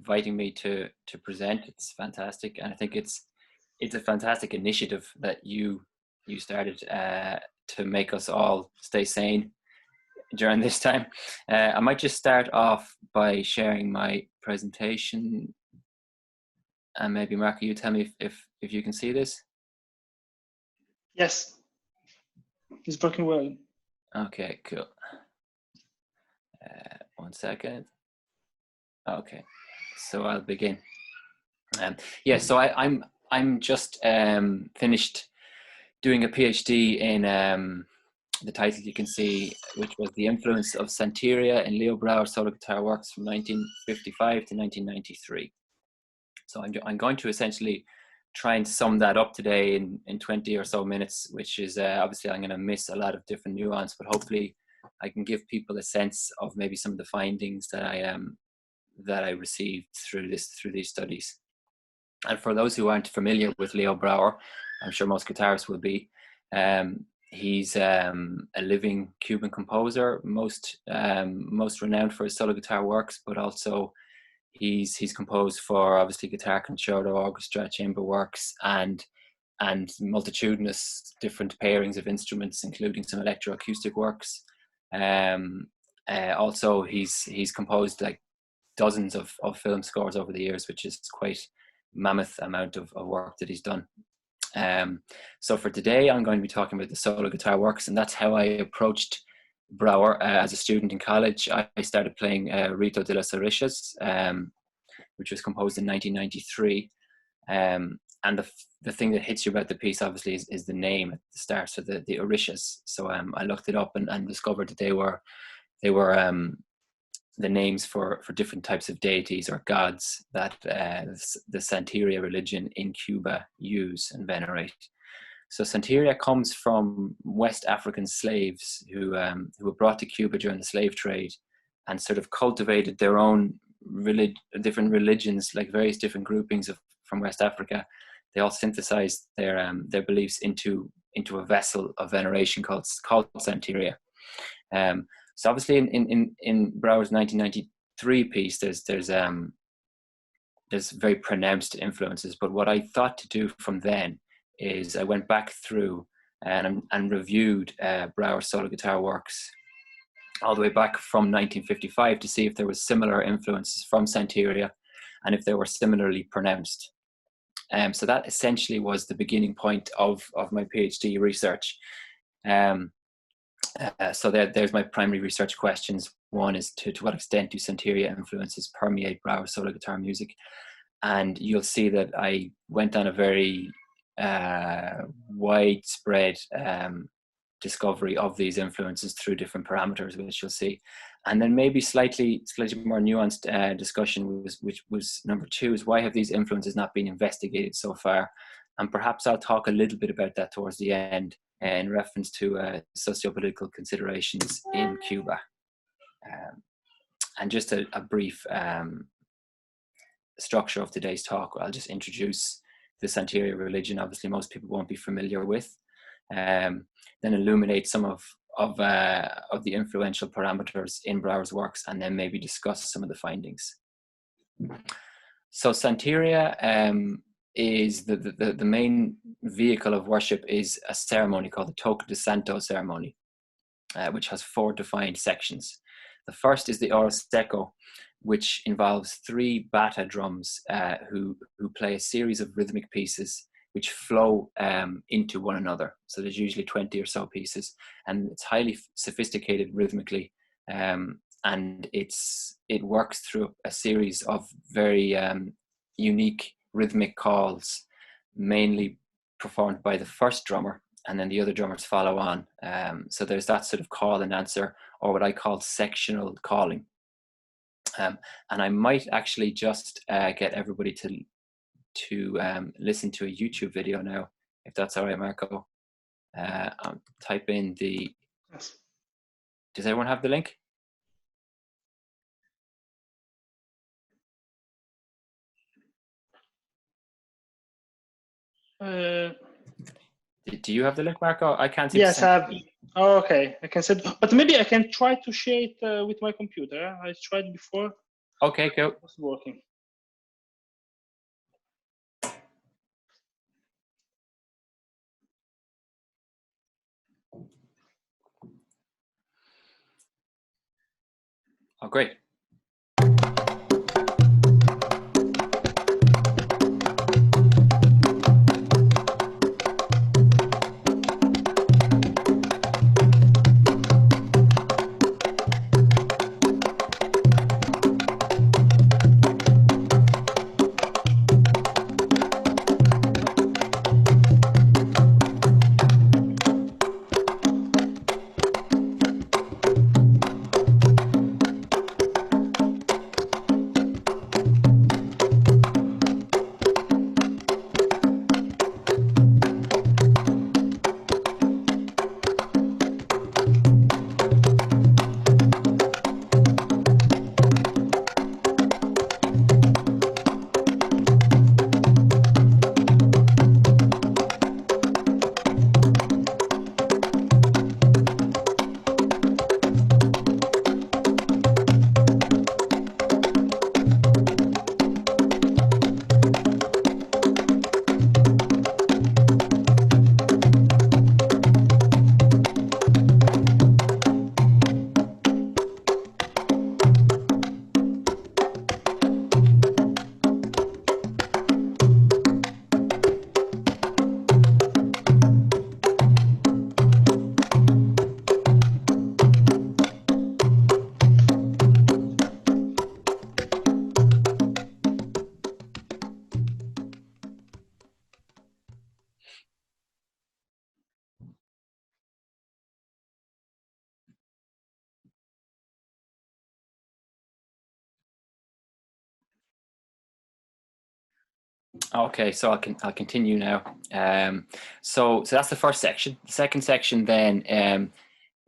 inviting me to present. It's fantastic, and I think it's a fantastic initiative that you started to make us all stay sane during this time. I might just start off by sharing my presentation, and maybe Marco, you tell me if you can see this. Yes, it's working well. Okay, cool. 1 second. Okay, so I'll begin. Yeah, so I'm just finished doing a PhD in the title you can see, which was The Influence of Santería in Leo Brouwer solo guitar works from 1955 to 1993. So I'm going to essentially try and sum that up today in 20 or so minutes, which is obviously I'm going to miss a lot of different nuance, but hopefully I can give people a sense of maybe some of the findings that I received through these studies. And for those who aren't familiar with Leo Brouwer, I'm sure most guitarists will be. He's a living Cuban composer, most renowned for his solo guitar works, but also he's composed for obviously guitar concerto, orchestra, chamber works, and multitudinous different pairings of instruments, including some electroacoustic works. Also, he's composed like dozens of film scores over the years, which is quite mammoth amount of work that he's done. So for today, I'm going to be talking about the solo guitar works, and that's how I approached Brouwer. As a student in college, I started playing Rito de las Orishas, which was composed in 1993. And the thing that hits you about the piece, obviously, is the name at the start, so the Orishas. So I looked it up and discovered that they were the names for different types of deities or gods that the Santería religion in Cuba use and venerate. So Santería comes from West African slaves who were brought to Cuba during the slave trade and sort of cultivated their own different religions, like various different groupings from West Africa. They all synthesized their beliefs into a vessel of veneration called Santería. So obviously in Brouwer's 1993 piece, there's very pronounced influences. But what I thought to do from then is I went back through and reviewed Brouwer's solo guitar works all the way back from 1955 to see if there was similar influences from Santería and if they were similarly pronounced. So that essentially was the beginning point of my PhD research. So there's my primary research questions. One is to what extent do Santería influences permeate Brouwer's solo guitar music? And you'll see that I went on a very widespread discovery of these influences through different parameters, which you'll see. And then maybe slightly more nuanced discussion which was number two, is why have these influences not been investigated so far? And perhaps I'll talk a little bit about that towards the end in reference to socio-political considerations in Cuba. And just a brief structure of today's talk, I'll just introduce the Santería religion. Obviously, most people won't be familiar with. Then illuminate some of the influential parameters in Brouwer's works, and then maybe discuss some of the findings. So Santería is the main vehicle of worship is a ceremony called the Toque de Santo ceremony, which has 4 defined sections. The first is the Oro Seco, which involves 3 bata drums who play a series of rhythmic pieces which flow into one another. So there's usually 20 or so pieces, and it's highly sophisticated rhythmically, and it works through a series of very unique rhythmic calls, mainly performed by the first drummer, and then the other drummers follow on. So there's that sort of call and answer, or what I call sectional calling. And I might actually just get everybody to listen to a YouTube video now, if that's all right, Marco. Type in the... Yes. Does everyone have the link? Do you have the link, Marco? I can't see. Yes, I have. Oh, okay, I can send, but maybe I can try to share it with my computer. I tried before. Okay, cool. It's working. Oh, great. Okay, so I'll continue now. So that's the first section. The second section then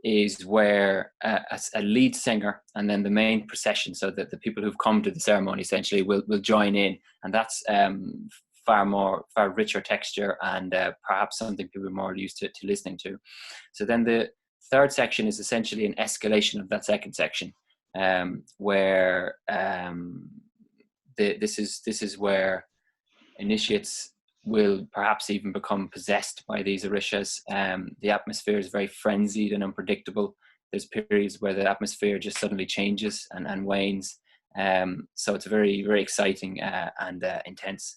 is where a lead singer and then the main procession, so that the people who've come to the ceremony essentially will join in, and that's far richer texture and perhaps something people are more used to listening to. So then the third section is essentially an escalation of that second section, where this is where initiates will perhaps even become possessed by these orishas. The atmosphere is very frenzied and unpredictable. There's periods where the atmosphere just suddenly changes and wanes. So it's very, very exciting and intense.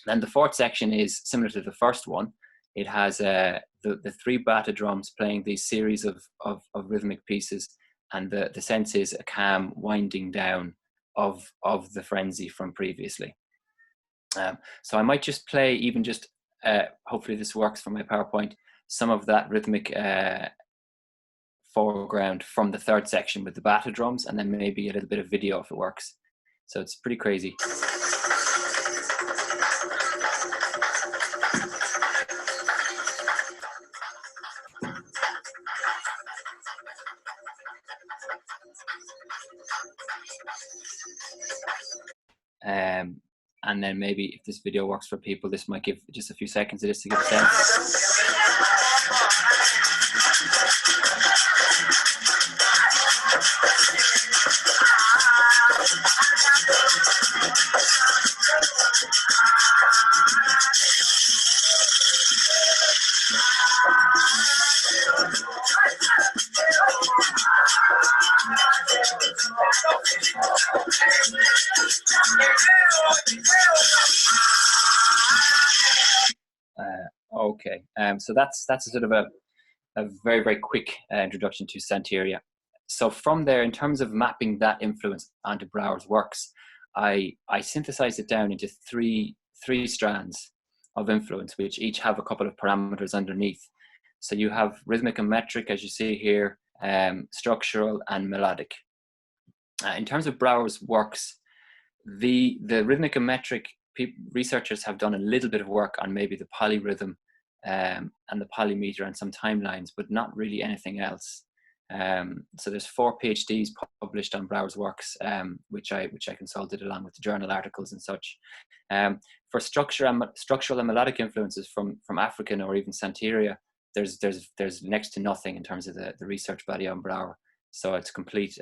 Then the fourth section is similar to the first one. It has the three bata drums playing these series of rhythmic pieces, and the sense is a calm winding down of the frenzy from previously. So I might just play, even just, hopefully this works for my PowerPoint, some of that rhythmic foreground from the third section with the bata drums, and then maybe a little bit of video if it works. So it's pretty crazy. And then maybe if this video works for people, this might give just a few seconds of this to give a sense. Okay, so that's a sort of a very, very quick introduction to Santería. So from there, in terms of mapping that influence onto Brouwer's works, I synthesized it down into three strands of influence, which each have a couple of parameters underneath. So you have rhythmic and metric, as you see here, structural and melodic. In terms of Brouwer's works, the rhythmic and metric, researchers have done a little bit of work on maybe the polyrhythm and the polymeter and some timelines, but not really anything else. So there's 4 PhDs published on Brouwer's works, which I consulted along with the journal articles and such. For structural and melodic influences from African or even Santería, there's next to nothing in terms of the research body on Brouwer. So it's complete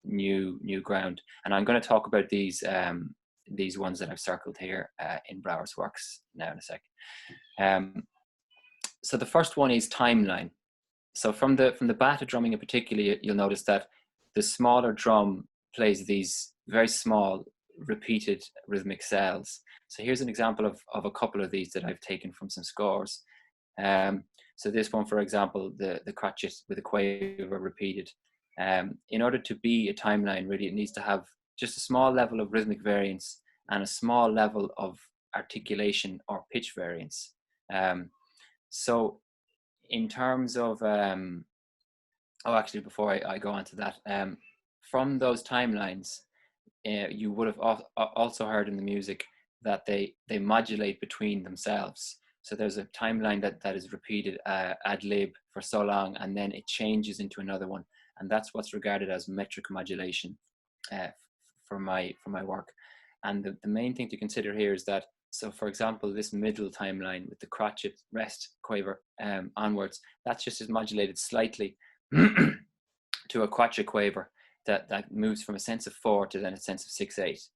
new ground, and I'm going to talk about these ones that I've circled here in Brouwer's works now in a sec. So the first one is timeline. So from the bata drumming in particular, you'll notice that the smaller drum plays these very small repeated rhythmic cells. So here's an example of a couple of these that I've taken from some scores. So this one, for example, the crotchet with a quaver repeated. In order to be a timeline, really, it needs to have just a small level of rhythmic variance and a small level of articulation or pitch variance. So in terms of, actually, before I go on to that, from those timelines, you would have also heard in the music that they modulate between themselves. So there's a timeline that is repeated ad lib for so long, and then it changes into another one, and that's what's regarded as metric modulation for my work. And the main thing to consider here is that, so for example, this middle timeline with the crotchet, rest, quaver onwards, that's just as modulated slightly to a crotchet quaver that moves from a sense of 4 to then a sense of 6/8.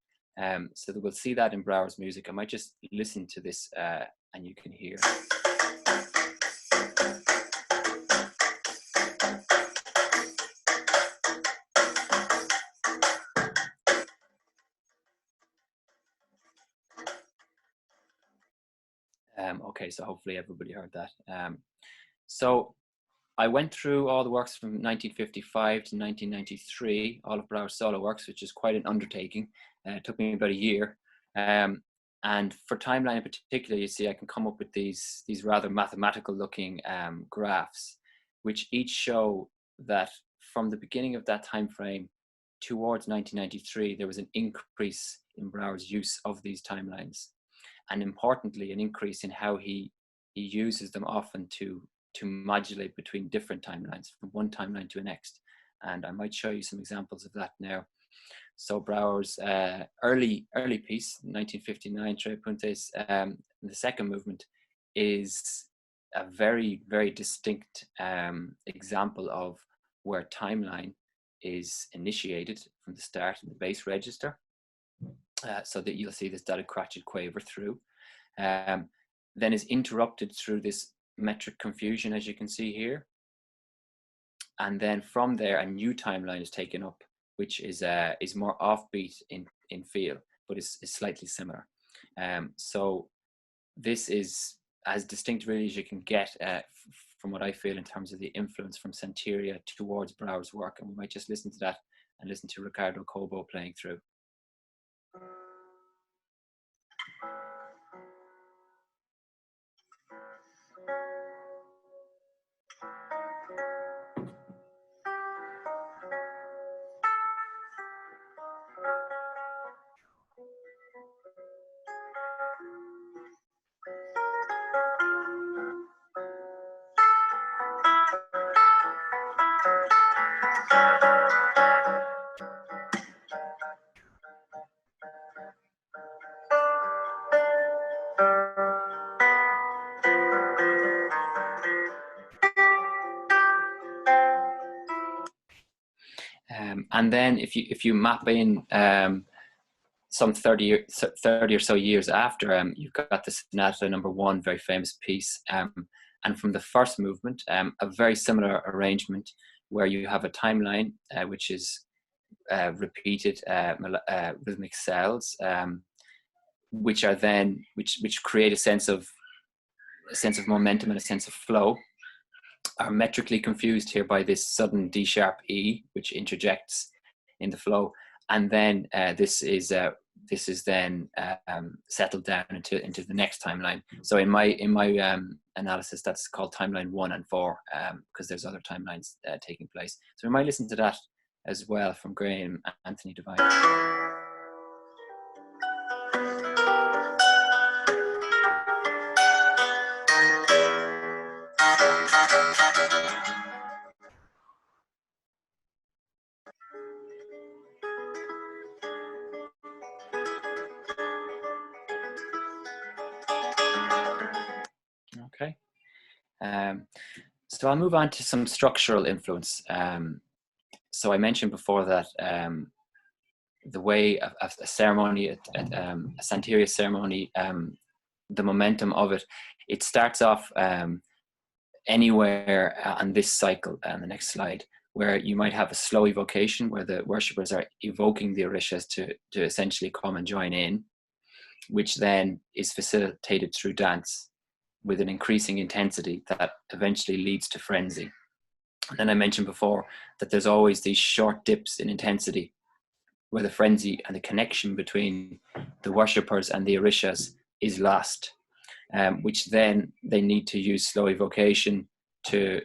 So that we'll see that in Brouwer's music. I might just listen to this and you can hear. Okay, so hopefully everybody heard that. So I went through all the works from 1955 to 1993, all of Brouwer's solo works, which is quite an undertaking. It took me about a year. And for timeline in particular, you see I can come up with these rather mathematical looking graphs, which each show that from the beginning of that time frame towards 1993, there was an increase in Brouwer's use of these timelines. And importantly, an increase in how he uses them often to modulate between different timelines, from one timeline to the next. And I might show you some examples of that now. So Brouwer's early piece, 1959, Tre Puntes, the second movement, is a very, very distinct example of where timeline is initiated from the start in the bass register, so that you'll see this dotted crotchet quaver through, then is interrupted through this metric confusion, as you can see here, and then from there a new timeline is taken up, which is more offbeat in feel, but is slightly similar. So this is as distinct really as you can get from what I feel in terms of the influence from Santería towards Brouwer's work, and we might just listen to that and listen to Ricardo Cobo playing through. And then if you map in some 30 or so years after, you've got the Sonata No. 1, very famous piece, and from the first movement, a very similar arrangement where you have a timeline which is repeated rhythmic cells, which are then which create a sense of momentum and a sense of flow, are metrically confused here by this sudden D sharp E, which interjects in the flow, and then this is then settled down into the next timeline. So in my analysis, that's called timeline 1 and 4, because there's other timelines taking place. So we might listen to that as well from Graham Anthony Devine. Okay, so I'll move on to some structural influence. So I mentioned before that the way a ceremony, a Santería ceremony, the momentum of it starts off anywhere on this cycle, on the next slide, where you might have a slow evocation where the worshippers are evoking the orishas to essentially come and join in, which then is facilitated through dance with an increasing intensity that eventually leads to frenzy. And then I mentioned before that there's always these short dips in intensity where the frenzy and the connection between the worshippers and the orishas is lost, which then they need to use slow evocation to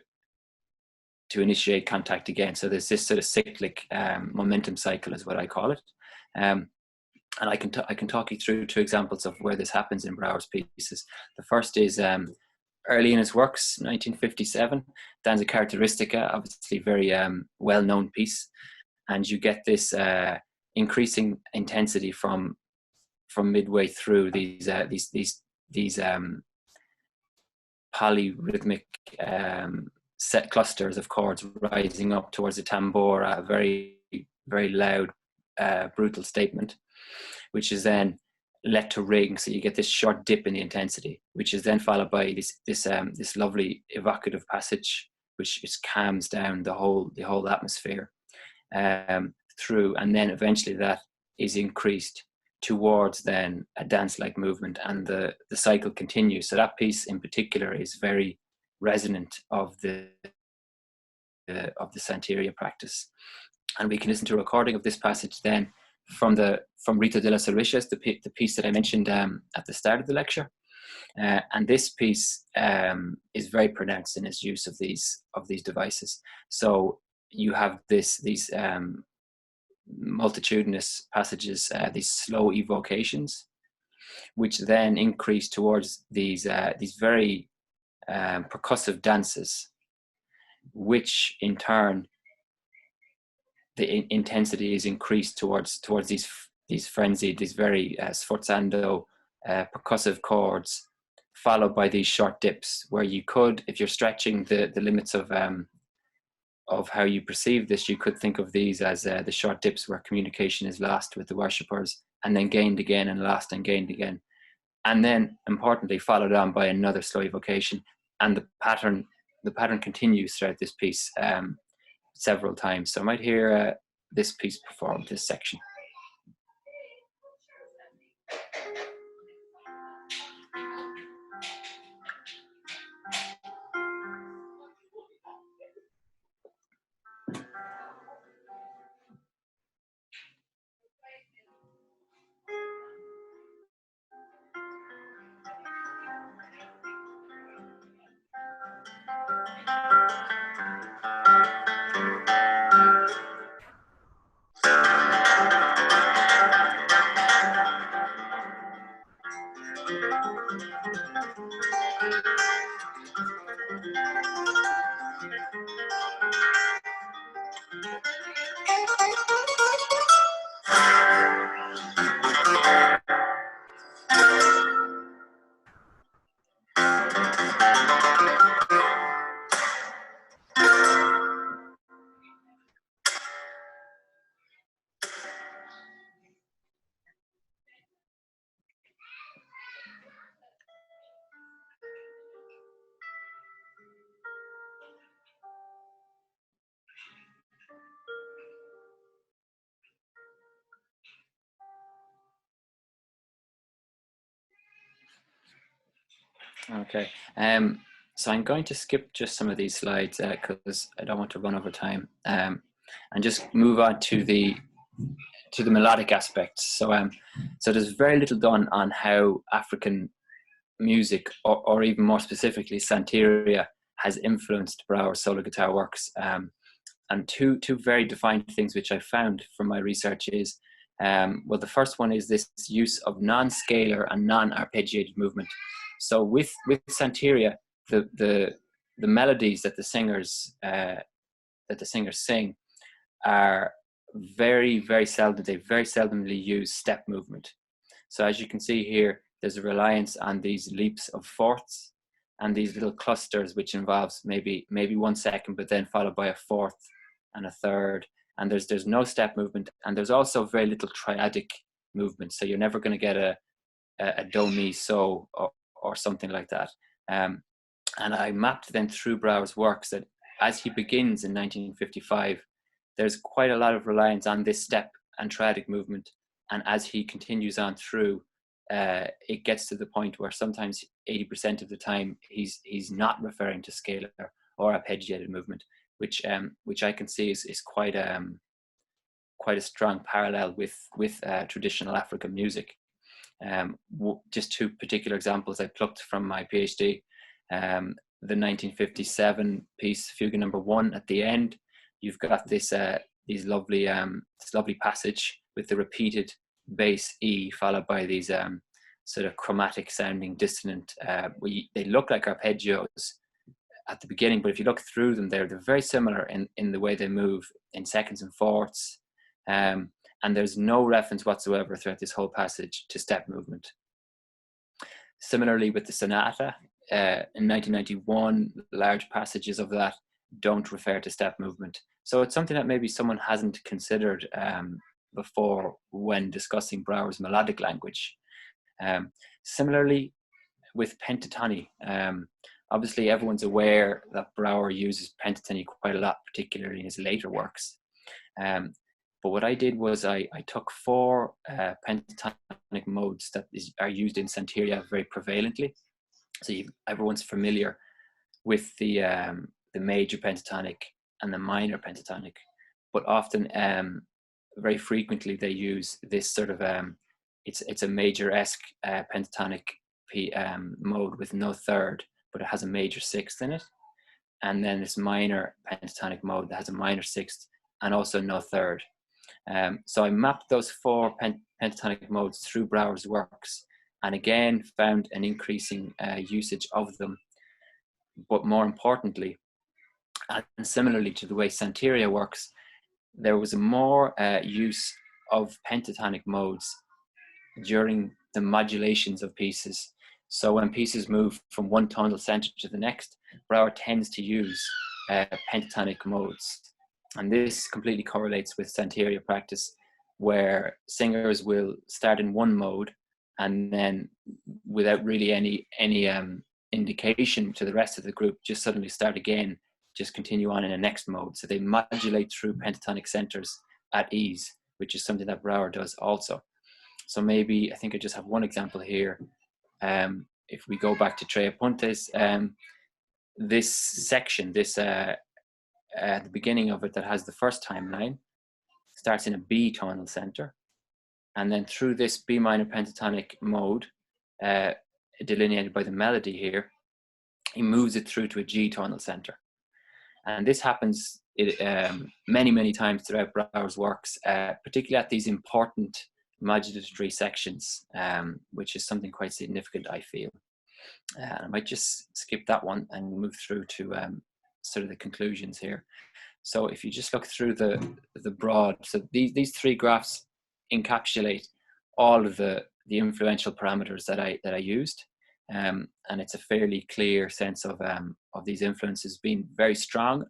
initiate contact again. So there's this sort of cyclic momentum cycle is what I call it. And I can talk you through 2 examples of where this happens in Brouwer's pieces. The first is early in his works, 1957, Danza Caratteristica, obviously very well-known piece, and you get this increasing intensity from midway through these polyrhythmic set clusters of chords rising up towards the tambora, a very, very loud, brutal statement, which is then let to ring. So you get this short dip in the intensity, which is then followed by this lovely evocative passage, which just calms down the whole atmosphere through, and then eventually that is increased towards then a dance-like movement, and the cycle continues. So that piece in particular is very resonant of the Santería practice. And we can listen to a recording of this passage then from Rito de las Orishas, the piece that I mentioned at the start of the lecture. And this piece is very pronounced in its use of these devices. So you have these multitudinous passages, these slow evocations, which then increase towards these very percussive dances, which in turn the intensity is increased towards these frenzied, these very sforzando percussive chords, followed by these short dips, where you could, if you're stretching the limits of how you perceive this, you could think of these as the short dips where communication is lost with the worshippers and then gained again and lost and gained again. And then importantly followed on by another slow evocation, and the pattern continues throughout this piece several times. So I might hear this piece performed, this section. Okay, so I'm going to skip just some of these slides because I don't want to run over time, and just move on to the melodic aspects. So so there's very little done on how African music, or even more specifically Santería, has influenced Brouwer's solo guitar works. And two very defined things which I found from my research is, well, the first one is this use of non-scalar and non-arpeggiated movement. So with Santería, the melodies that the singers sing are very, very seldom. They very seldomly use step movement. So as you can see here, there's a reliance on these leaps of fourths and these little clusters, which involves maybe 1 second, but then followed by a fourth and a third. And there's no step movement, and there's also very little triadic movement. So you're never going to get a do mi so or something like that. And I mapped then through Brouwer's works that as he begins in 1955, there's quite a lot of reliance on this step and triadic movement. And as he continues on through, it gets to the point where sometimes 80% of the time he's not referring to scalar or arpeggiated movement, which I can see is quite a strong parallel with traditional African music. Just two particular examples I plucked from my PhD. The 1957 piece Fugue number 1 at the end, you've got this lovely passage with the repeated bass E followed by these sort of chromatic sounding dissonant. They look like arpeggios at the beginning, but if you look through them, they're very similar in the way they move in seconds and fourths. And there's no reference whatsoever throughout this whole passage to step movement. Similarly with the sonata, in 1991, large passages of that don't refer to step movement. So it's something that maybe someone hasn't considered before when discussing Brouwer's melodic language. Similarly with pentatony, obviously everyone's aware that Brouwer uses pentatony quite a lot, particularly in his later works. But what I did was I took 4 pentatonic modes that are used in Santería very prevalently. So everyone's familiar with the major pentatonic and the minor pentatonic, but often, very frequently, they use this sort of it's a major-esque pentatonic mode with no third, but it has a major sixth in it, and then this minor pentatonic mode that has a minor sixth and also no third. So I mapped those 4 pentatonic modes through Brouwer's works, and again found an increasing usage of them. But more importantly, and similarly to the way Santería works, there was more use of pentatonic modes during the modulations of pieces. So when pieces move from one tonal center to the next, Brouwer tends to use pentatonic modes. And this completely correlates with Santería practice, where singers will start in one mode and then, without really any indication to the rest of the group, just suddenly start again, just continue on in the next mode. So they modulate through pentatonic centers at ease, which is something that Brouwer does also. So maybe, I think I just have one example here. If we go back to Tres Apuntes, this section, at the beginning of it, that has the first timeline, starts in a B tonal center, and then through this B minor pentatonic mode, delineated by the melody here, he moves it through to a G tonal center. And this happens many times throughout Brouwer's works, particularly at these important modulatory sections, which is something quite significant, I feel. I might just skip that one and move through to sort of the conclusions here. So if you just look through the broad, so these 3 graphs encapsulate all of the influential parameters that I used, and it's a fairly clear sense of these influences being very strong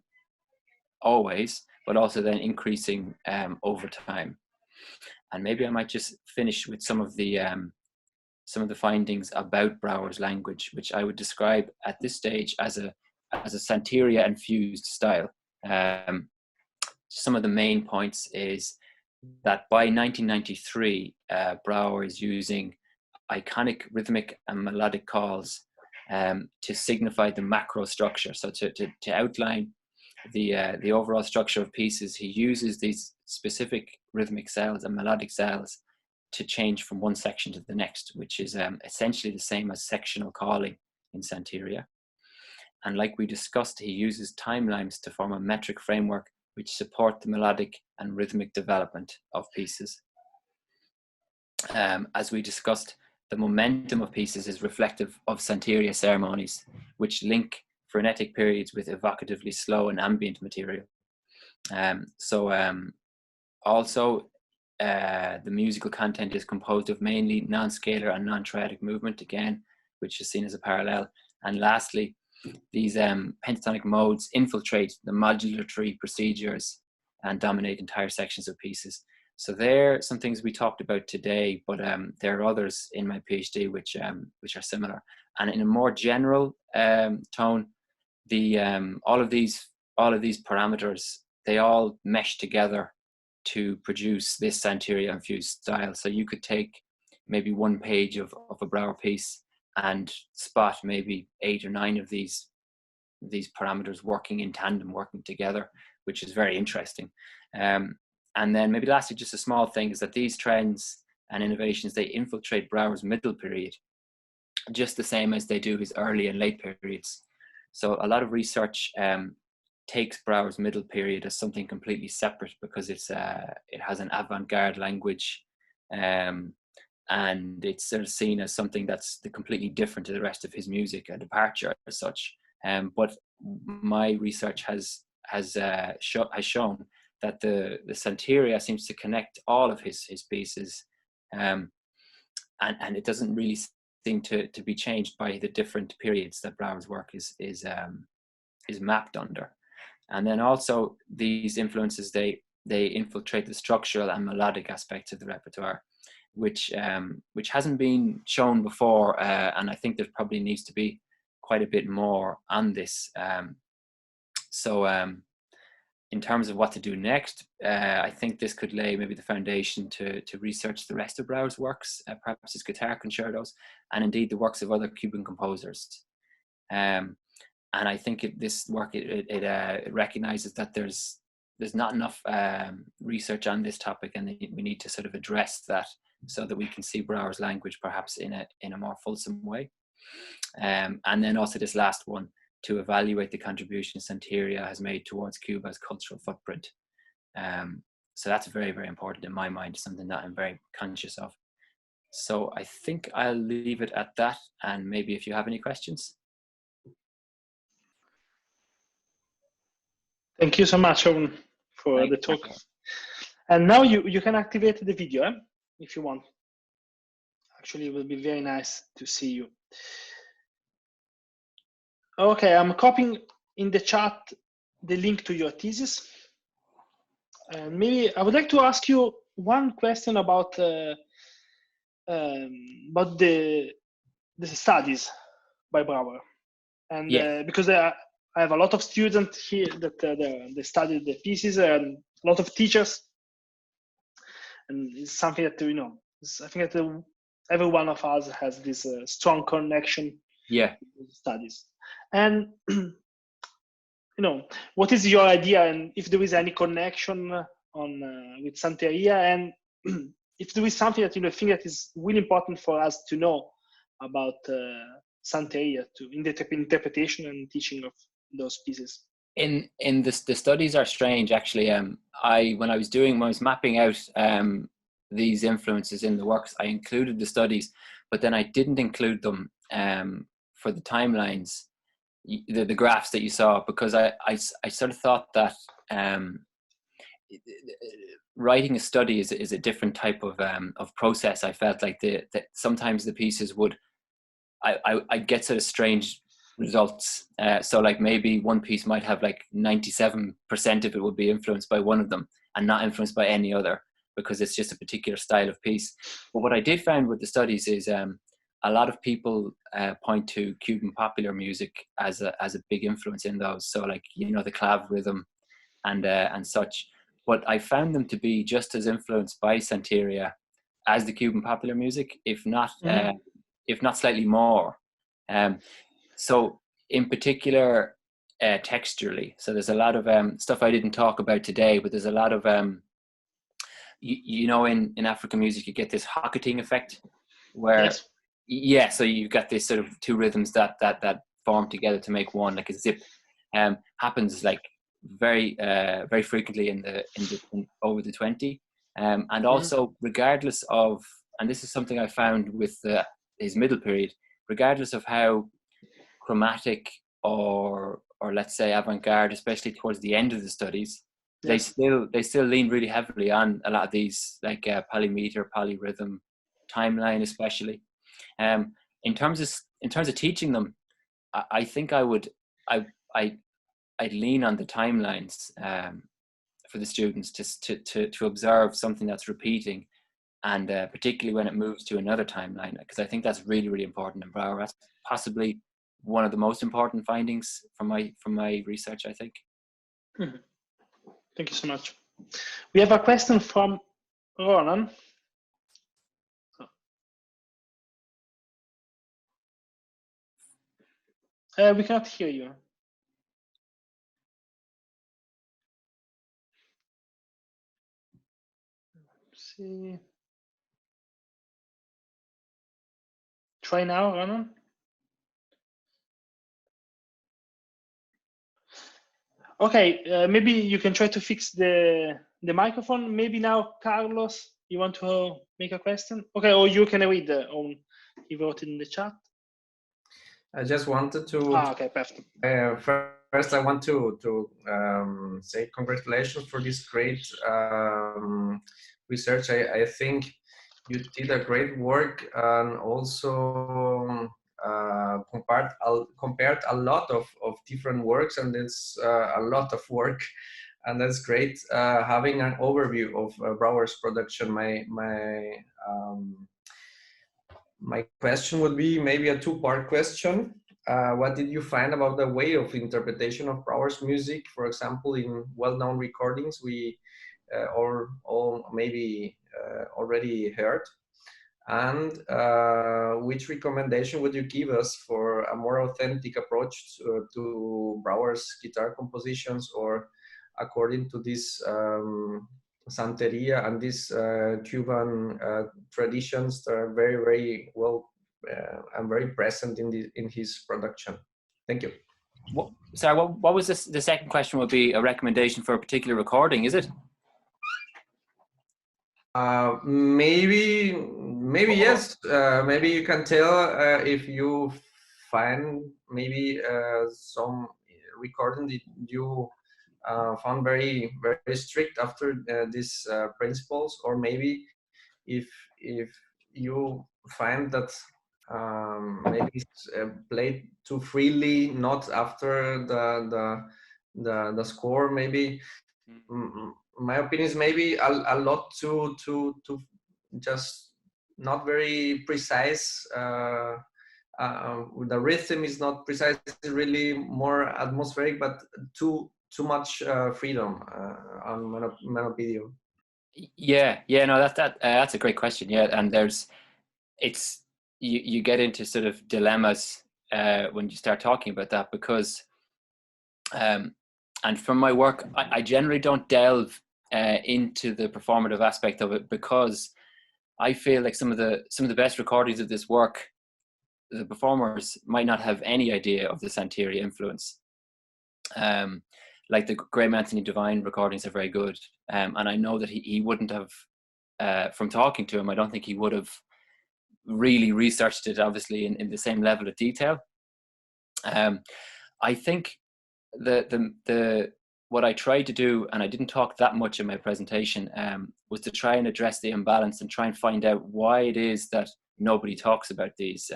always, but also then increasing over time. And maybe I might just finish with some of the findings about Brouwer's language, which I would describe at this stage as a Santería infused style. Some of the main points is that by 1993, Brouwer is using iconic rhythmic and melodic calls to signify the macro structure. So to outline the overall structure of pieces, he uses these specific rhythmic cells and melodic cells to change from one section to the next, which is essentially the same as sectional calling in Santería. And like we discussed, he uses timelines to form a metric framework which support the melodic and rhythmic development of pieces. As we discussed, the momentum of pieces is reflective of Santería ceremonies, which link frenetic periods with evocatively slow and ambient material. Also, the musical content is composed of mainly non-scalar and non-triadic movement, again, which is seen as a parallel. And lastly, these pentatonic modes infiltrate the modulatory procedures and dominate entire sections of pieces. So there are some things we talked about today, but there are others in my PhD which are similar. And in a more general tone, all of these all of these parameters, they all mesh together to produce this Santería infused style. So you could take maybe one page of a Brouwer piece and spot maybe 8 or 9 of these parameters working in tandem, working together, which is very interesting. And then maybe lastly, just a small thing is that these trends and innovations, they infiltrate Brouwer's middle period, just the same as they do his early and late periods. So a lot of research takes Brouwer's middle period as something completely separate, because it has an avant-garde language, and it's sort of seen as something that's completely different to the rest of his music, a departure as such. But my research has shown that the Santería seems to connect all of his pieces, and it doesn't really seem to be changed by the different periods that Brouwer's work is mapped under. And then also these influences, they infiltrate the structural and melodic aspects of the repertoire, which hasn't been shown before, and I think there probably needs to be quite a bit more on this. So in terms of what to do next, I think this could lay maybe the foundation to research the rest of Brouwer's works, perhaps his guitar concertos, and indeed the works of other Cuban composers. And I think this work it recognizes that there's not enough research on this topic, and we need to sort of address that so that we can see Brouwer's language perhaps in a more fulsome way. And then also this last one, to evaluate the contribution Santería has made towards Cuba's cultural footprint. So that's very, very important in my mind, something that I'm very conscious of. So I think I'll leave it at that, and maybe if you have any questions. Thank you so much, Eoin, for the talk. And now you can activate the video if you want. Actually, it will be very nice to see you. Okay, I'm copying in the chat the link to your thesis. And maybe I would like to ask you one question about the studies by Brouwer. And because I have a lot of students here that they studied the pieces, and a lot of teachers, and it's something that I think that every one of us has this strong connection with studies. And what is your idea, and if there is any connection with Santería, and if there is something that you think that is really important for us to know about Santería in the interpretation and teaching of those pieces? In the studies are strange, actually. When I was mapping out these influences in the works, I included the studies, but then I didn't include them for the timelines, the graphs that you saw, because I sort of thought that writing a study is a different type of process. I felt like that sometimes the pieces would I get sort of strange results. So like maybe one piece might have like 97% of it would be influenced by one of them and not influenced by any other, because it's just a particular style of piece. But what I did find with the studies is a lot of people point to Cuban popular music as a big influence in those. So like, the clav rhythm and such. But I found them to be just as influenced by Santería as the Cuban popular music, if not slightly more. So in particular, texturally. So there's a lot of stuff I didn't talk about today, but there's a lot of in African music you get this hocketing effect, where so you've got this sort of two rhythms that form together to make one, like a zip. Happens like very very frequently in over the 20, and also regardless of, and this is something I found with his middle period, regardless of how chromatic or let's say avant-garde, especially towards the end of the studies, they still lean really heavily on a lot of these, like polymeter, polyrhythm, timeline especially. In terms of teaching them, I think I'd lean on the timelines for the students to observe something that's repeating, and particularly when it moves to another timeline, because I think that's really, really important in Brouwer. That's possibly one of the most important findings from my research, I think. Mhm. Thank you so much. We have a question from Ronan. We cannot hear you. Let's see. Try now, Ronan. Okay, maybe you can try to fix the microphone. Maybe now, Carlos, you want to make a question? Okay, or you can read he wrote it in the chat. I just wanted to. Okay, perfect. First, I want to say congratulations for this great research. I think you did a great work and also compared a lot of different works, and it's a lot of work, and that's great having an overview of Brouwer's production. My question would be maybe a two-part question. What did you find about the way of interpretation of Brouwer's music, for example, in well-known recordings we all maybe already heard? And which recommendation would you give us for a more authentic approach to Brouwer's guitar compositions, or according to this Santería and these Cuban traditions that are very, very well and very present in his production? Thank you. Sorry, what was this? The second question would be a recommendation for a particular recording, is it? Maybe yes. Maybe you can tell if you find maybe some recording that you found very strict after these principles, or maybe if you find that maybe it's played too freely, not after the score. Maybe my opinion is maybe a lot to just not very precise. The rhythm is not precise, really more atmospheric, but too much freedom on my video. Yeah, no, that's a great question. Yeah, and you get into sort of dilemmas when you start talking about that, because and from my work, I generally don't delve into the performative aspect of it, because I feel like some of the best recordings of this work, the performers might not have any idea of the Santería influence. Like the Graham Anthony Devine recordings are very good, and I know that he wouldn't have, from talking to him, I don't think he would have really researched it, obviously, in the same level of detail. I think what I tried to do, and I didn't talk that much in my presentation, was to try and address the imbalance and try and find out why it is that nobody talks about these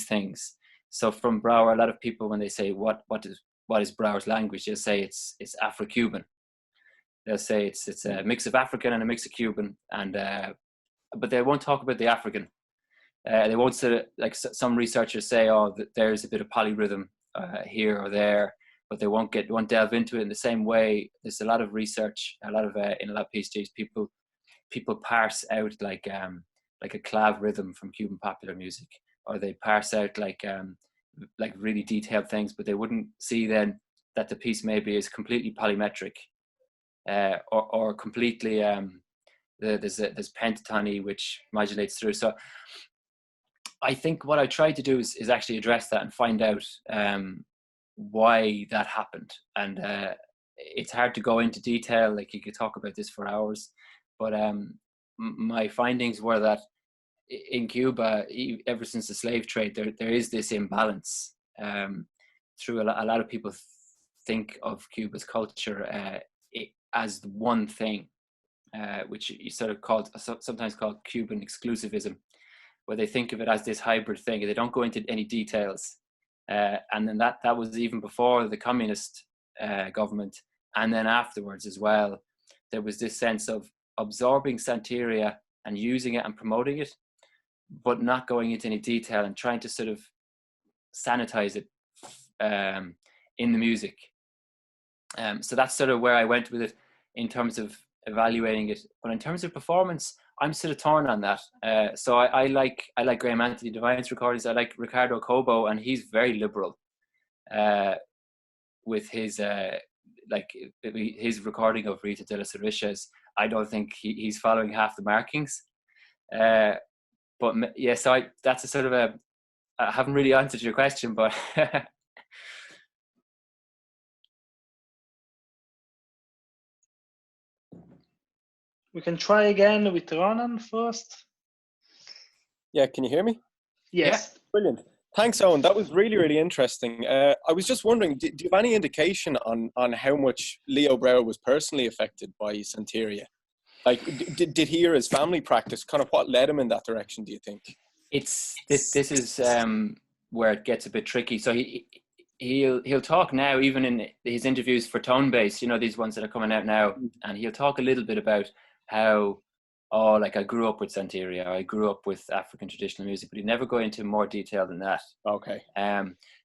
things. So from Brouwer, a lot of people, when they say what is Brouwer's language, they'll say it's Afro-Cuban. They'll say it's a mix of African and a mix of Cuban, and but they won't talk about the African. They won't say, like some researchers say, oh, that there's a bit of polyrhythm here or there, but they won't delve into it in the same way. There's a lot of research, in a lot of PhDs, people parse out like a clav rhythm from Cuban popular music, or they parse out like really detailed things, but they wouldn't see then that the piece maybe is completely polymetric, or completely there's pentatony which modulates through. So I think what I tried to do is actually address that and find out why that happened. And it's hard to go into detail, like you could talk about this for hours, but my findings were that in Cuba, ever since the slave trade, there is this imbalance. Through a lot of people think of Cuba's culture as one thing, which you sort of sometimes called Cuban exclusivism, where they think of it as this hybrid thing. They don't go into any details. And then that was even before the communist government, and then afterwards as well. There was this sense of absorbing Santería and using it and promoting it, but not going into any detail and trying to sort of sanitize it in the music. So that's sort of where I went with it in terms of evaluating it. But in terms of performance, I'm sort of torn on that. So I like Graham Anthony Devine's recordings. I like Ricardo Cobo, and he's very liberal with his his recording of Rita de las Orishas. I don't think he's following half the markings. But yeah, so that's a sort of a, I haven't really answered your question, but we can try again with Ronan first. Yeah, can you hear me? Yes. Yeah. Brilliant. Thanks, Owen. That was really, really interesting. I was just wondering, do you have any indication on how much Leo Brouwer was personally affected by Santería? Like, did he or his family practice? Kind of what led him in that direction, do you think? This is where it gets a bit tricky. So he'll talk now, even in his interviews for Tone Base, you know, these ones that are coming out now, and he'll talk a little bit about how, oh, like I grew up with Santería, I grew up with African traditional music, but he'd never go into more detail than that. Okay.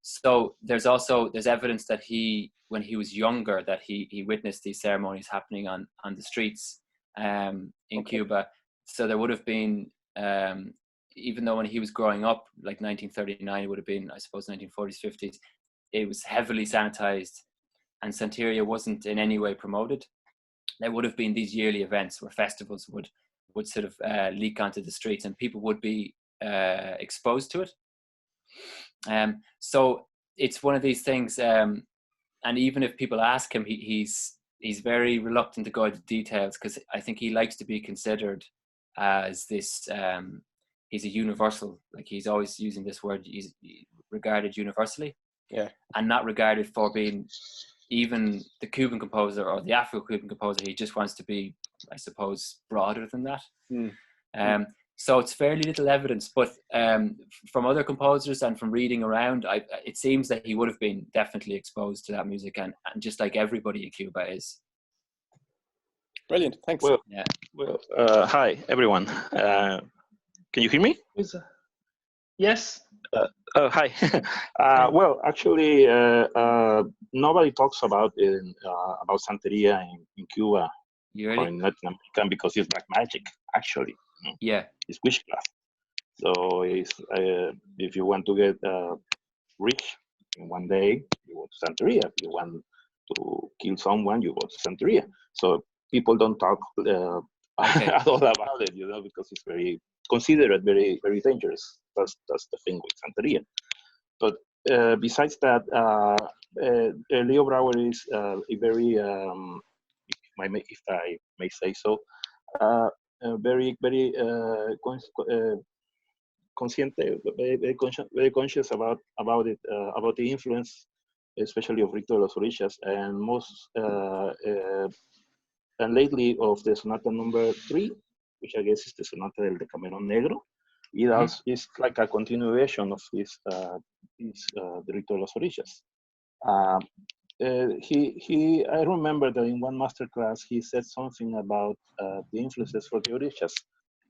So there's evidence that when he was younger, that he witnessed these ceremonies happening on the streets in Cuba. So there would have been, even though when he was growing up, like 1939, it would have been, I suppose, 1940s, 50s, it was heavily sanitized, and Santería wasn't in any way promoted. There would have been these yearly events where festivals would sort of leak onto the streets, and people would be exposed to it. So it's one of these things, and even if people ask him, he's very reluctant to go into details, because I think he likes to be considered as this, he's a universal, like he's always using this word, he's regarded universally, and not regarded for being even the Cuban composer or the Afro-Cuban composer. He just wants to be, I suppose, broader than that. So it's fairly little evidence, but from other composers and from reading around, it seems that he would have been definitely exposed to that music, and just like everybody in Cuba is. Brilliant, thanks. Hi everyone. Can you hear me? Yes. Hi. Well, actually, nobody talks about Santería in Cuba or in Latin America because it's black magic, actually. Yeah. It's witchcraft. So if you want to get rich in one day, you go to Santería. If you want to kill someone, you go to Santería. So people don't talk at all about it, you know, because it's very considered very, very dangerous. That's the thing with Santería. But besides that, Leo Brouwer is a very, if I may say so, very, very very conscious about it, about the influence, especially of Rita de las Orishas, and and lately of the Sonata number 3, which I guess is the Sonata del Decameron Negro. It also is like a continuation of the Rita de las Orishas. I remember that in one masterclass he said something about the influences for the Orishas.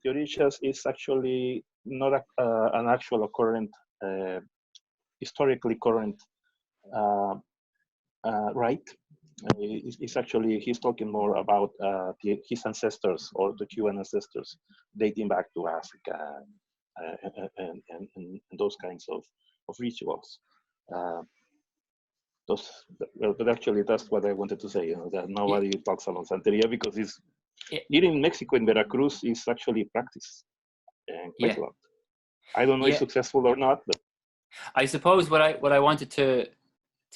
The Orishas is actually not an actual current, historically current rite. It's actually, he's talking more about his ancestors, or the Cuban ancestors, dating back to Africa and those kinds of rituals. But actually, that's what I wanted to say. You know, that nobody talks about Santería because it's here in Mexico, in Veracruz, is actually practiced quite a lot. I don't know if it's successful or not, but I suppose what I wanted to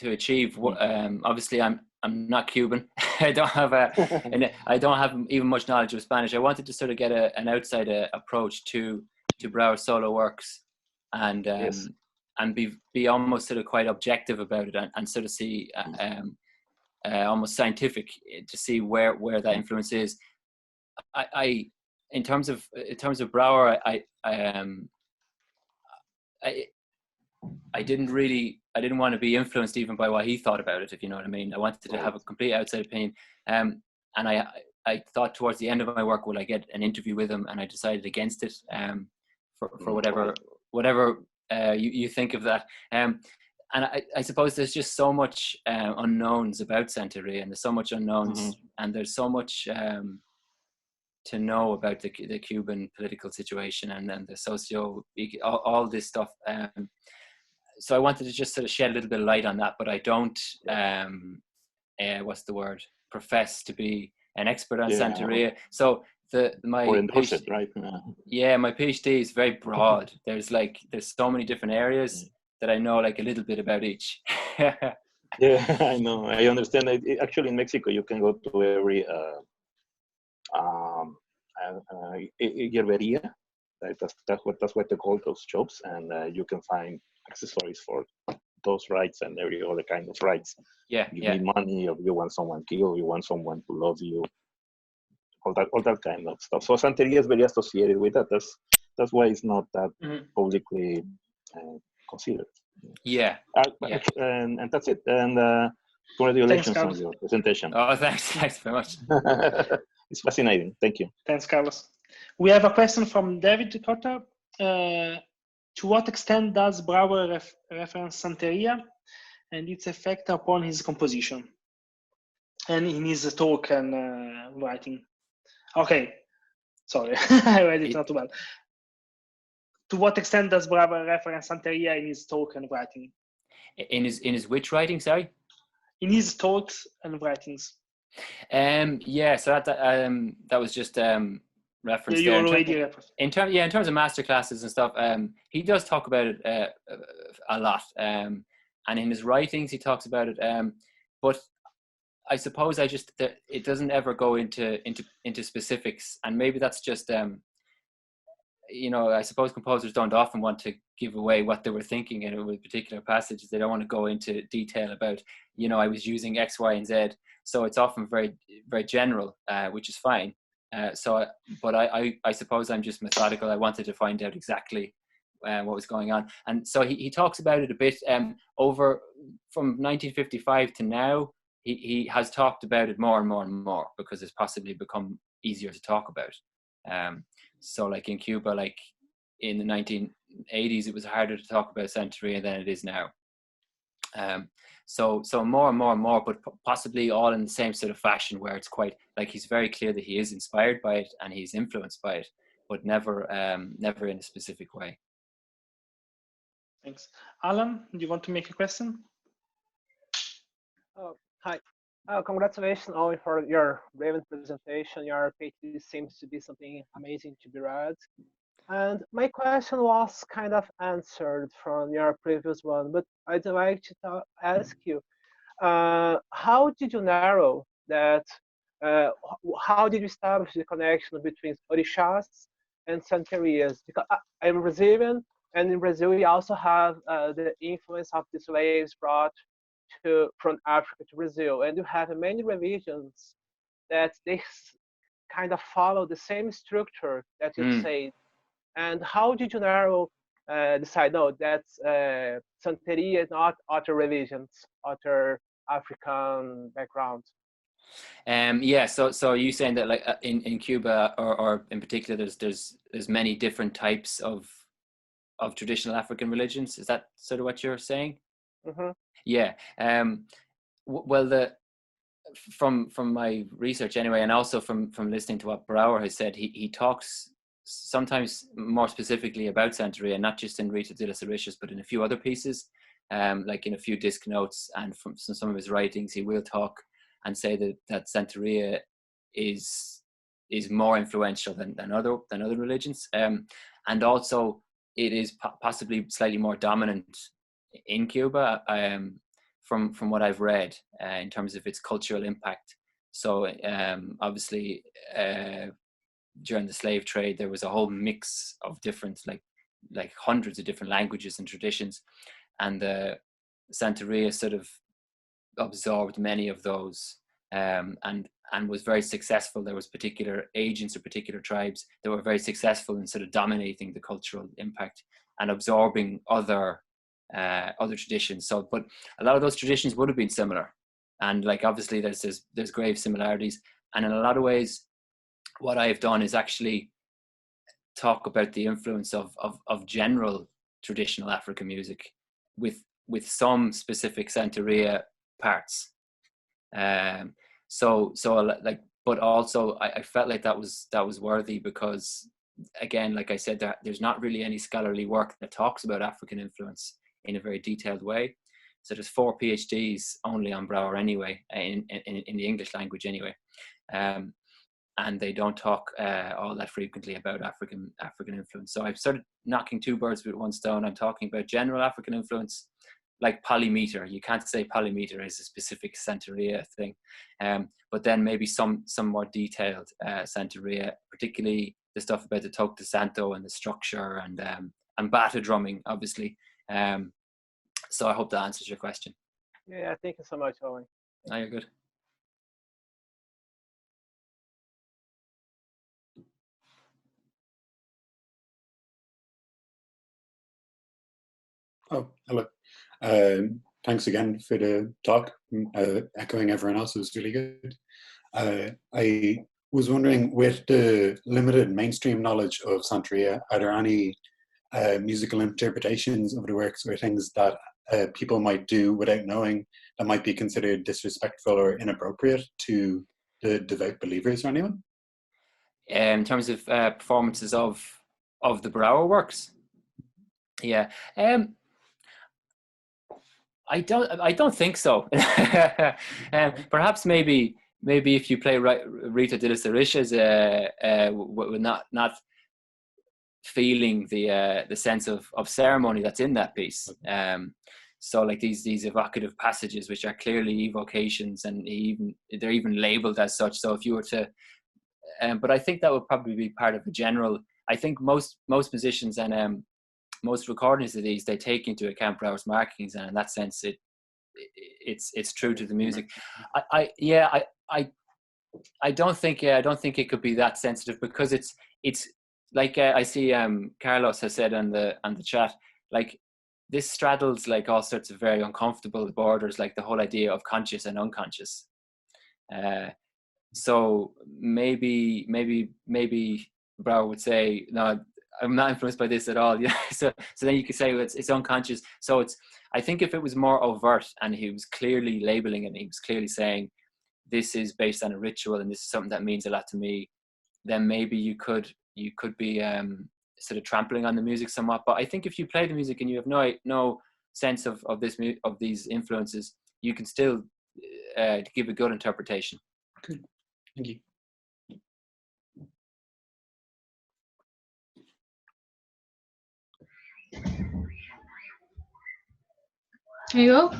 achieve. Obviously, I'm not Cuban. I don't have I don't have even much knowledge of Spanish. I wanted to sort of get an outside approach to Brouwer's solo works, and and be almost sort of quite objective about it, and sort of see almost scientific to see where that influence is. In terms of Brouwer, I didn't want to be influenced even by what he thought about it, if you know what I mean. I wanted to have a complete outside opinion, and I thought towards the end of my work, will I get an interview with him, and I decided against it, for whatever you think of that. I suppose there's just so much unknowns about Santería, and there's so much unknowns, and there's so much to know about the Cuban political situation and then the all this stuff. So I wanted to just sort of shed a little bit of light on that, but I don't, what's the word, profess to be an expert on Santería. So my PhD, right? Yeah, my PhD is very broad. There's so many different areas that I know like a little bit about each. Yeah, I know. I understand. Actually, in Mexico, you can go to every hierberia. That's what they call those shops, and you can find accessories for those rites and every other kind of rites. Yeah, you need money, or you want someone killed, you want someone to love you, all that kind of stuff. So Santería is very associated with that. That's why it's not that publicly considered. Yeah. And that's it. And congratulations on your presentation. Oh, thanks very much. It's fascinating. Thank you. Thanks, Carlos. We have a question from David Cotter. To what extent does Brouwer reference Santería and its effect upon his composition and in his talk and writing? Okay, sorry, I read it not well. To what extent does Brouwer reference Santería in his talk and writing? In his which writing? Sorry. In his talks and writings. Yeah. So that was just reference there. In terms of master classes and stuff, he does talk about it a lot, and in his writings he talks about it. But I suppose it doesn't ever go into specifics, and maybe that's just I suppose composers don't often want to give away what they were thinking in a particular passage. They don't want to go into detail about, I was using X, Y, and Z. So it's often very, very general, which is fine. But I suppose I'm just methodical. I wanted to find out exactly what was going on. And so he talks about it a bit over from 1955 to now. He has talked about it more and more and more because it's possibly become easier to talk about. So like in Cuba, like in the 1980s, it was harder to talk about Santería than it is now. So more and more and more, but possibly all in the same sort of fashion where it's quite like he's very clear that he is inspired by it and he's influenced by it, but never in a specific way. Thanks. Alan, do you want to make a question? Hi. Congratulations, Owen, for your brilliant presentation. Your PhD seems to be something amazing to be read. And my question was kind of answered from your previous one, but I'd like to ask you, how did you narrow that? How did you establish the connection between orixás and Santerias? Because I'm Brazilian, and in Brazil we also have the influence of the slaves brought from Africa to Brazil, and you have many religions that they kind of follow the same structure that you say. And how did you narrow decide, no, that's Santería is not other religions, other African background? Yeah, so are you saying that like in Cuba or in particular there's many different types of traditional African religions? Is that sort of what you're saying? Mm-hmm. Yeah. Well, from my research anyway, and also from listening to what Brouwer has said, he talks sometimes more specifically about Santería, not just in Rita de las Orishas, but in a few other pieces, like in a few disc notes, and from some of his writings, he will talk and say that Santería is more influential than other religions, and also it is possibly slightly more dominant in Cuba, from what I've read, in terms of its cultural impact. So obviously during the slave trade there was a whole mix of different like hundreds of different languages and traditions, and Santería sort of absorbed many of those, and was very successful. There was particular agents or particular tribes that were very successful in sort of dominating the cultural impact and absorbing other traditions. So, but a lot of those traditions would have been similar, and like obviously there's grave similarities, and in a lot of ways what I've done is actually talk about the influence of general traditional African music with with some specific Santería parts. So like, but also I felt like that was worthy because, again, like I said, there's not really any scholarly work that talks about African influence in a very detailed way. So there's 4 PhDs only on Brouwer anyway, in the English language anyway. And they don't talk all that frequently about African influence. So I've started knocking 2 birds with 1 stone. I'm talking about general African influence, like polymeter. You can't say polymeter is a specific Santería thing, but then maybe some more detailed Santería, particularly the stuff about the toque de santo and the structure and bata drumming, obviously. So I hope that answers your question. Yeah, thank you so much, Owen. No, you're good. Oh, hello. Thanks again for the talk. Echoing everyone else, it was really good. I was wondering, with the limited mainstream knowledge of Santería, are there any musical interpretations of the works or things that people might do without knowing that might be considered disrespectful or inappropriate to the devout believers or anyone? In terms of performances of the Brouwer works, yeah. I don't think so. Perhaps maybe if you play Rita de las Orishas, not feeling the sense of ceremony that's in that piece. So like these evocative passages, which are clearly evocations, and they're even labeled as such. So if you were to, but I think that would probably be part of a general. I think most musicians and most recordings of these, they take into account Brouwer's markings, and in that sense, it's true to the music. I don't think it could be that sensitive, because it's like I see Carlos has said on the chat, like this straddles like all sorts of very uncomfortable borders, like the whole idea of conscious and unconscious. So maybe Brouwer would say, no, I'm not influenced by this at all. Yeah. So then you could say it's unconscious. So I think if it was more overt and he was clearly labeling it, and he was clearly saying this is based on a ritual and this is something that means a lot to me, then maybe you could be sort of trampling on the music somewhat. But I think if you play the music and you have no sense of these influences, you can still give a good interpretation. Good. Thank you. Here you go.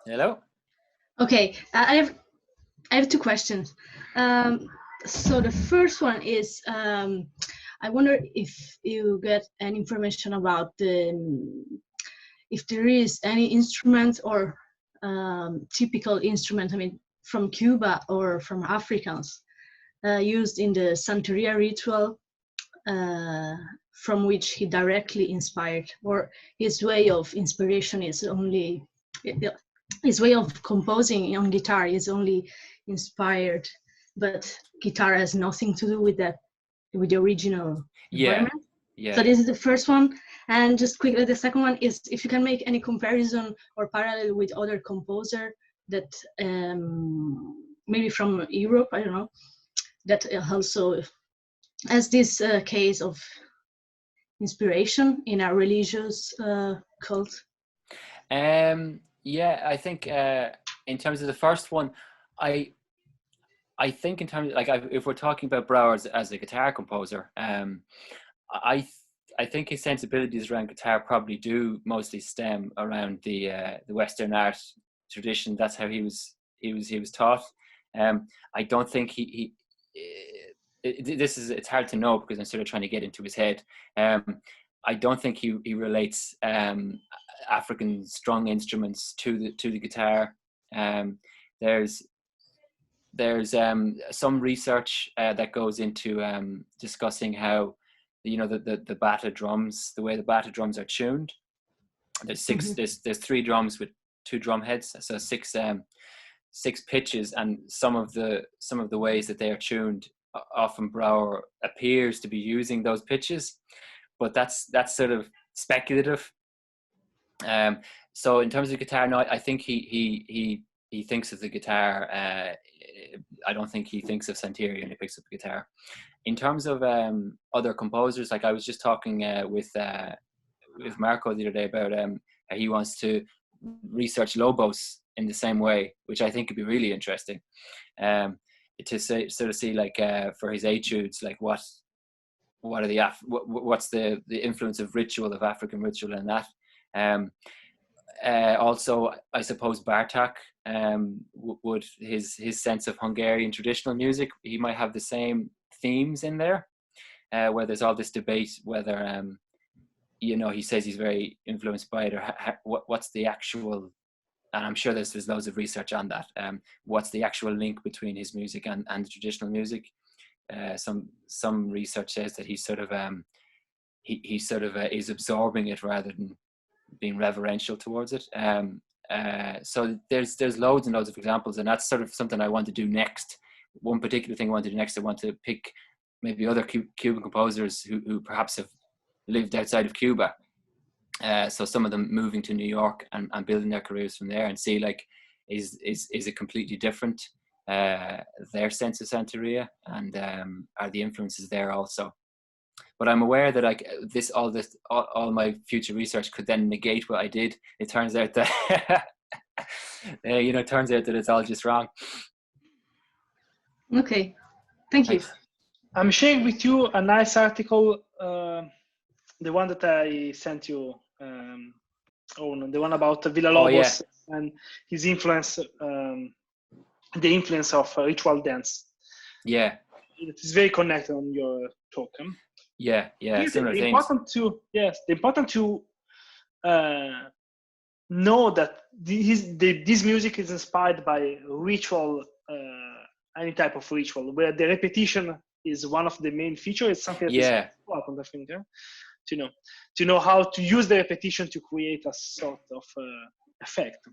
Hello. Okay, I have 2 questions. So the first one is, I wonder if you get any information about if there is any instrument or typical instrument, I mean, from Cuba or from Africans used in the Santería ritual, from which he directly inspired, or his way of inspiration is only, his way of composing on guitar is only inspired, but guitar has nothing to do with that, with the original environment. Yeah. So this is the first one. And just quickly, the second one is if you can make any comparison or parallel with other composer that maybe from Europe, I don't know, that also has this case of inspiration in a religious cult. Yeah, I think in terms of the first one, I think in terms of, like, if we're talking about Brouwer as a guitar composer, I think his sensibilities around guitar probably do mostly stem around the Western art tradition. That's how he was taught. I don't think it's hard to know because I'm sort of trying to get into his head. I don't think he relates African strung instruments to the guitar. There's some research that goes into discussing how the bata drums, the way the bata drums are tuned. There's there's 3 drums with 2 drum heads, so 6 pitches, and some of the ways that they are tuned, often Brouwer appears to be using those pitches, but that's sort of speculative. So in terms of guitar, no, I think he thinks of the guitar. I don't think he thinks of Santería when he picks up the guitar. In terms of other composers, like I was just talking with Marco the other day about how he wants to research Lobos in the same way, which I think could be really interesting. To sort of see like for his etudes, like what's the influence of ritual, of African ritual in that. Also, I suppose Bartók would his sense of Hungarian traditional music, he might have the same themes in there, where there's all this debate whether he says he's very influenced by it, or what's the actual, and I'm sure there's loads of research on that, what's the actual link between his music and the traditional music. Some research says that he sort of is absorbing it rather than being reverential towards it. So there's loads and loads of examples, and that's sort of something I want to do next. One particular thing I want to do next, I want to pick maybe other Cuban composers who perhaps have lived outside of Cuba. So some of them moving to New York and building their careers from there, and see like is it completely different, their sense of Santería, and are the influences there also. But I'm aware that like all my future research could then negate what I did. It turns out that turns out that it's all just wrong. Okay, thank you. Thanks. I'm sharing with you a nice article, the one that I sent you, the one about Villa-Lobos and his influence, the influence of ritual dance. Yeah, it is very connected on your talk. Yeah. Similar the themes. important to know that this music is inspired by ritual, any type of ritual, where the repetition is one of the main features. It's something that is important, I think, to know how to use the repetition to create a sort of effect.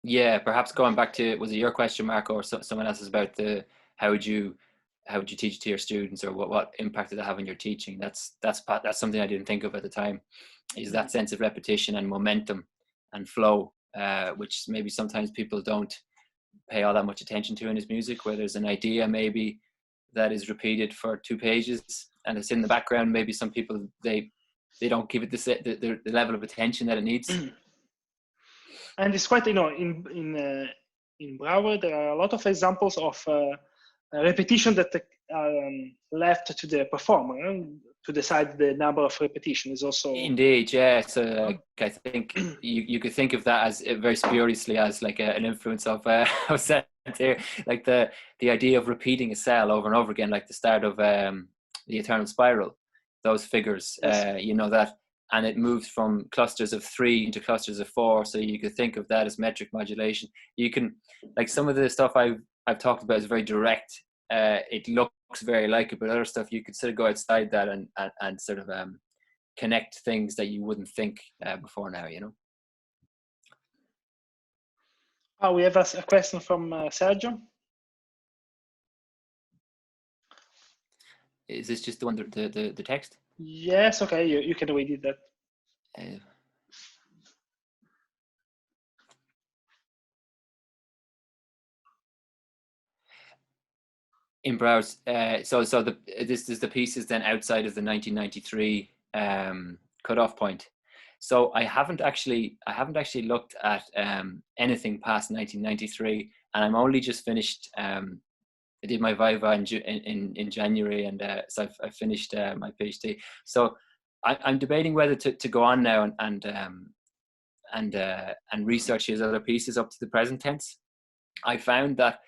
Yeah, perhaps going back to, was it your question, Marco, or someone else's, about how would you teach it to your students, or what impact did it have on your teaching? That's something I didn't think of at the time, is that sense of repetition and momentum and flow, which maybe sometimes people don't pay all that much attention to in his music, where there's an idea maybe that is repeated for 2 pages and it's in the background. Maybe some people, they don't give it the level of attention that it needs. And it's quite, in Brouwer, there are a lot of examples of repetition that are left to the performer to decide the number of repetition is also. Indeed, yeah. So I think you could think of that as very spuriously as like an influence of Santería, like the idea of repeating a cell over and over again, like the start of the Eternal Spiral. Those figures, that, and it moves from clusters of 3 into clusters of 4. So you could think of that as metric modulation. You can, like, some of the stuff I've talked about is very direct. It looks very like it, but other stuff you could sort of go outside that and sort of connect things that you wouldn't think before now. We have a question from Sergio. Is this just the one, the text? Yes, okay, you can read it. That. In Brouwer's, this is the pieces then outside of the 1993 cutoff point. So I haven't actually looked at anything past 1993, and I'm only just finished. I did my Viva in January, and so I've finished my PhD. So I'm debating whether to go on now and research his other pieces up to the present tense. I found that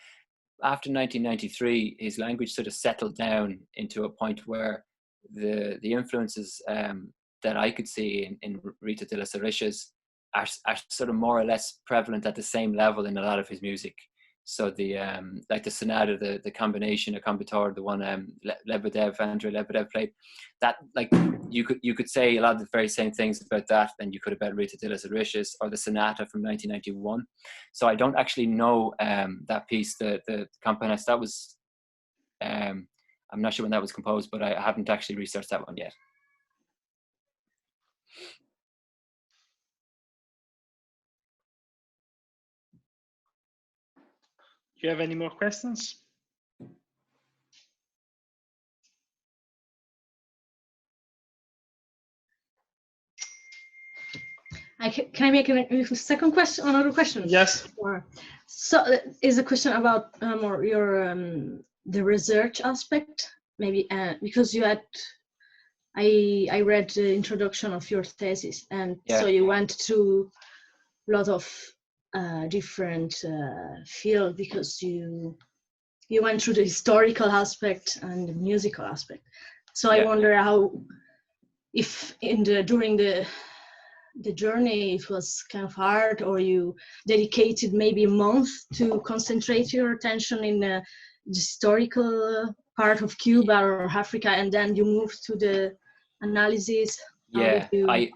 after 1993, his language sort of settled down into a point where the influences that I could see in Rita de las Arishas are sort of more or less prevalent at the same level in a lot of his music. So the like the sonata, the combination, a combitor, the one Andrea Lebedev played, that, like, you could say a lot of the very same things about that than you could about Rita de las Arishas or the sonata from 1991. So I don't actually know that piece, the Campanés. That was I'm not sure when that was composed, but I haven't actually researched that one yet. you have any more questions? Can I make a second question? Another question? Yes. So is a question about more your the research aspect, maybe because you had. I read the introduction of your thesis, and so you went to a lot of different field because you went through the historical aspect and the musical aspect. So I wonder how, if during the journey it was kind of hard, or you dedicated maybe a month to concentrate your attention in the historical part of Cuba or Africa, and then you moved to the analysis. I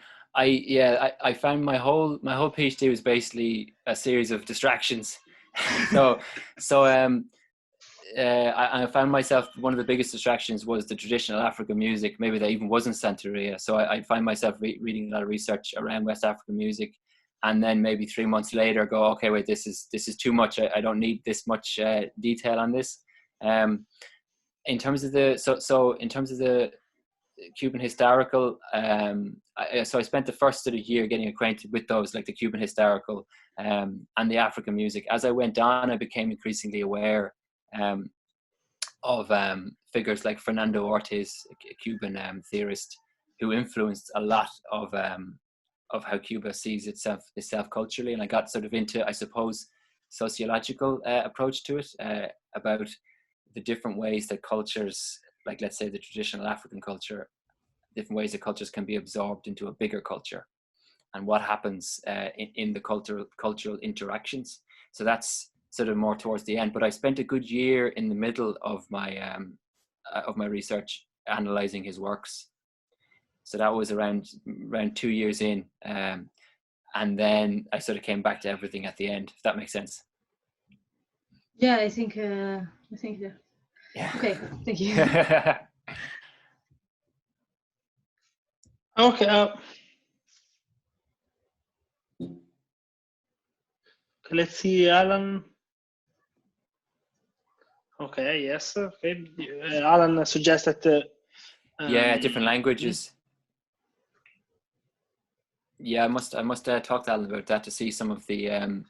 found my whole PhD was basically a series of distractions. I found myself, one of the biggest distractions was the traditional African music. Maybe that even wasn't Santería. So I find myself reading a lot of research around West African music, and then maybe 3 months later go, okay, wait, this is too much. I don't need this much detail on this. In terms of the Cuban historical, so I spent the first sort of year getting acquainted with those, like the Cuban historical and the African music. As I went on, I became increasingly aware of figures like Fernando Ortiz, a Cuban theorist, who influenced a lot of how Cuba sees itself culturally. And I got sort of into, I suppose, sociological approach to it, about the different ways that cultures, like let's say the traditional African culture, different ways that cultures can be absorbed into a bigger culture, and what happens in the cultural interactions. So that's sort of more towards the end. But I spent a good year in the middle of my research analyzing his works. So that was around 2 years in, and then I sort of came back to everything at the end, if that makes sense. Yeah, I think yeah. Okay, thank you. Okay. Let's see, Alan. Okay, yes. Okay. Alan suggested. Different languages. Yeah, I must talk to Alan about that to see some of the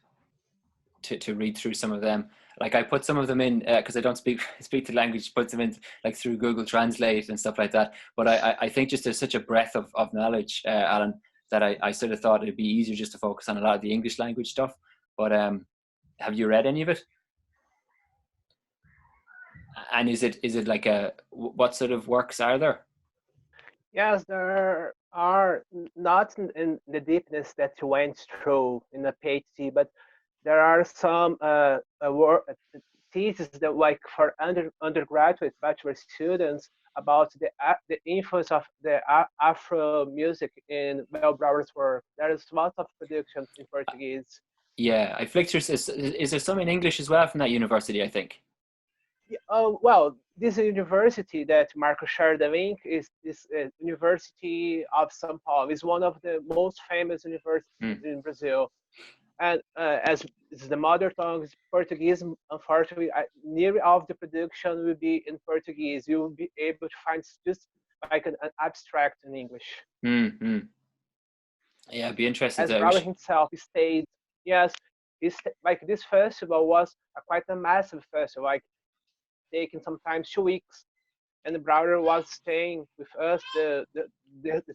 to read through some of them. Like I put some of them in because I don't speak the language. Put them in like through Google Translate and stuff like that. But I think just there's such a breadth of knowledge, Alan, that I sort of thought it'd be easier just to focus on a lot of the English language stuff. But have you read any of it? And is it like what sort of works are there? Yes, there are, not in the deepness that you went through in a PhD, but there are some theses that, like for undergraduate bachelor students, about the influence of the Afro music in Leo Brouwer's work. There is lots of production in Portuguese. Yeah, I flicked through. Is there some in English as well from that university, I think? Oh, well, this university that Marco shared the link is this University of São Paulo. Is one of the most famous universities in Brazil. And as the mother tongue is Portuguese, unfortunately, nearly all of the production will be in Portuguese. You will be able to find just like an abstract in English. Mm-hmm. Yeah, I'd be interested. As Brouwer himself stayed, yes, like this festival was quite a massive festival, like taking sometimes 2 weeks, and Brouwer was staying with us the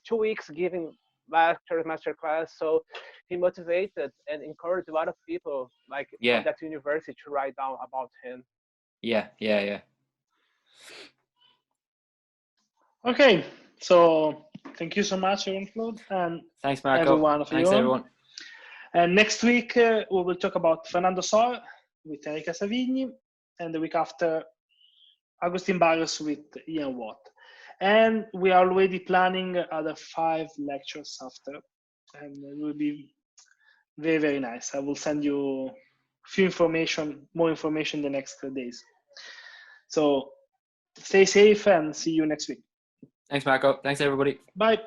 2 weeks, giving lectures, master class. So he motivated and encouraged a lot of people like from that university to write down about him. Yeah. Okay, so thank you so much, Eoin Flood, and thanks, Marco. Thanks, everyone. And next week we will talk about Fernando Sor with Enrica Savigny, and the week after Agustin Barrios with Ian Watt. And we are already planning other 5 lectures after, and it will be very, very nice. I will send you more information the next days. So stay safe and see you next week. Thanks, Marco. Thanks, everybody. Bye.